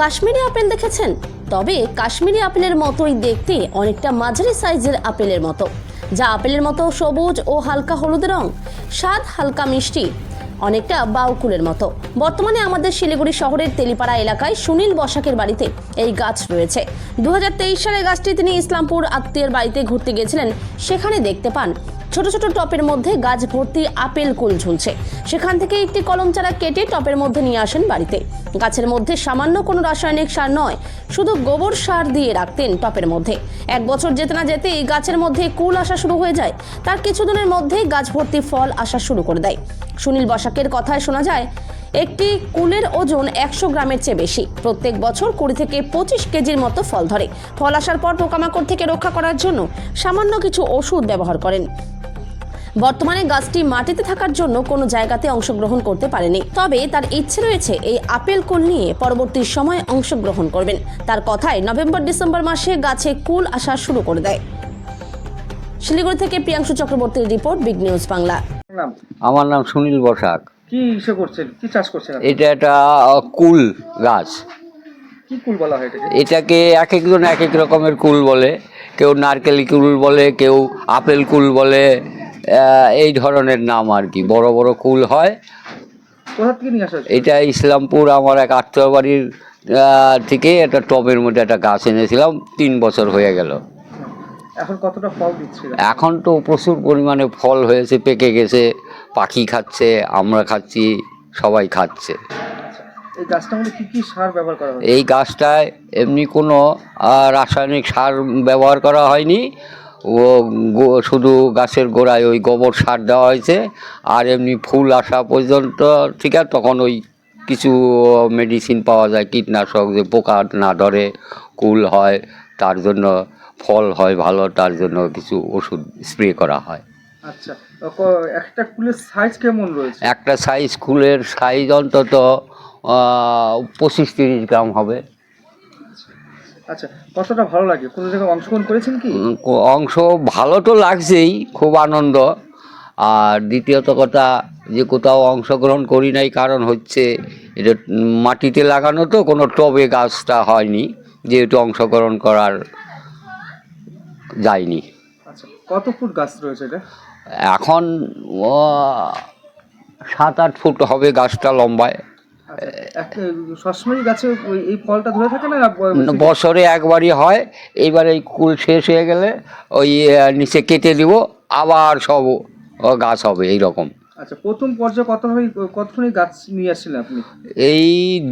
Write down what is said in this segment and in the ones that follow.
Kashmiri apple দেখেছেন? তবে কাশ্মীরি আপেলের মতোই দেখতে, অনেকটা মাঝারি সাইজের আপেলের মতো, যা আপেলের মতো সবুজ ও হালকা হলুদ রং, স্বাদ হালকা মিষ্টি, অনেকটা বাউকুলের মতো। বর্তমানে আমাদের শিলিগুড়ি শহরের তেলিপাড়া এলাকায় সুনীল বসাকের বাড়িতে এই গাছ রয়েছে। 2023 সালে গাছটি তিনি ইসলামপুর আত্মীয়ের বাড়িতে ঘুরতে গিয়েছিলেন। সেখানে দেখতে পান ছোট ছোট টপের মধ্যে গাছ ভর্তি আপেল কুল ঝুলছে। সেখান থেকে একটি কলম চারা কেটে টপের মধ্যে নিয়ে আসেন বাড়িতে। গাছের মধ্যে সামান্য কোনো রাসায়নিক সার নয়, শুধু গোবর সার দিয়ে রাখতেন টপের মধ্যে। 1 বছর যেতে না যেতেই গাছের মধ্যে কুল আসা শুরু হয়ে যায়। তার কিছুদিনের মধ্যেই গাছ ভর্তি ফল আসা শুরু করে দেয়। সুনীল বসাকের কথায় শোনা যায়, একটি কুলের ওজন 100 গ্রামের চেয়ে বেশি। প্রত্যেক বছর 20 থেকে 25 কেজির মতো ফল ধরে। ফল আসার পর পোকামাকড় থেকে রক্ষা করার জন্য সামান্য কিছু ওষুধ ব্যবহার করেন। বর্তমানে গাছটি মাটিতে থাকার জন্য কোনো জায়গাতে অংশগ্রহণ করতে পারেনি, তবে তার ইচ্ছে রয়েছে এই আপেল কুল নিয়ে পরবর্তী সময়ে অংশগ্রহণ করবেন। তার কথায় নভেম্বর-ডিসেম্বর মাসে গাছে কুল আসা শুরু করে দেয়। শিলিগুড়ি থেকে প্রিয়াংশু চক্রবর্তীর রিপোর্ট, বিগ নিউজ বাংলা। আমার নাম সুনীল বসাক। কি ইসে করছেন, কি চাষ করছেন আপনি? এটা একটা কুল গাছ। কি কুল বলা হয় এটাকে? এটাকে এক একজন এক এক রকমের কুল বলে। কেউ নারকেলি কুল বলে, কেউ আপেল কুল বলে, এই ধরনের নাম আর কি। বড় বড় কুল হয়। কোথা থেকে নিয়ে আসা হয়েছে? এটা ইসলামপুর আমার এক আত্মীয় বাড়ির থেকে একটা টবের মধ্যে একটা গাছ এনেছিলাম। 3 বছর হয়ে গেল। এখন কতটা ফল দিচ্ছে? এখন তো প্রচুর পরিমাণে ফল হয়েছে, পেকে গেছে, পাখি খাচ্ছে, আমরা খাচ্ছি, সবাই খাচ্ছে। এই গাছটার মধ্যে কি কি সার ব্যবহার করা হয়? এই গাছটায় এমনি কোনো রাসায়নিক সার ব্যবহার করা হয়নি। শুধু গাছের গোড়ায় ওই গোবর সার দেওয়া হয়েছে। আর এমনি ফুল আসা পর্যন্ত ঠিক আছে, তখন ওই কিছু মেডিসিন পাওয়া যায়, কীটনাশক, যে পোকা না ধরে কুল হয়, তার জন্য ফল হয় ভালো, তার জন্য কিছু ওষুধ স্প্রে করা হয়। আচ্ছা, একটা কুলের সাইজ কেমন রয়েছে? একটা সাইজ কুলের সাইজ অন্তত 25-30 গ্রাম হবে। আচ্ছা, কতটা ভালো লাগে? কোনো জায়গায় অংশগ্রহণ করেছেন কি? অংশ ভালো তো লাগছেই, খুব আনন্দ। আর দ্বিতীয়ত কথা, যে কোথাও অংশগ্রহণ করি নাই, কারণ হচ্ছে এটা মাটিতে লাগানো, তো কোনো টবে গাছটা হয়নি, যেহেতু অংশগ্রহণ করার যায়নি। আচ্ছা, কত ফুট গাছ রয়েছে এটা? এখন 7-8 ফুট হবে গাছটা লম্বায়। আচ্ছা, সবসময় গাছে এই ফলটা ধরে থাকে না? বছরে একবারই হয়। এইবার এই কুল শেষ হয়ে গেলে ওই নিচে কেটে দিব, আবার সব গাছ হবে এই রকম। আচ্ছা, প্রথম পর্যায়ে কতখানি গাছ নিয়ে আসছিলেন আপনি? এই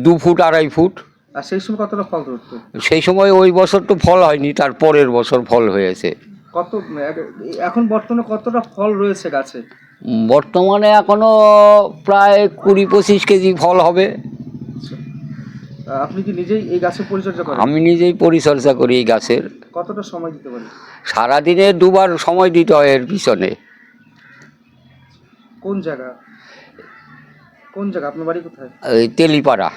2 ফুট 2.5 ফুট। আর সেই সময় কতটা ফল ধরতো? সেই সময় ওই বছর তো ফল হয়নি, তার পরের বছর ফল হয়েছে। এখন বর্তমানে কতটা ফল রয়েছে গাছে? বর্তমানে এখনো প্রায় 20-25 কেজি ফল হবে। আপনি কি নিজেই এই গাছের পরিচর্যা করেন? আমি নিজেই পরিচর্যা করি এই গাছের। কতটা সময় দিতে পারেন? সারাদিনে 2বার সময় দিতে হয় এর পিছনে। কোন জায়গা? আপনার বাড়ি কোথায়? এই তেলিপাড়া।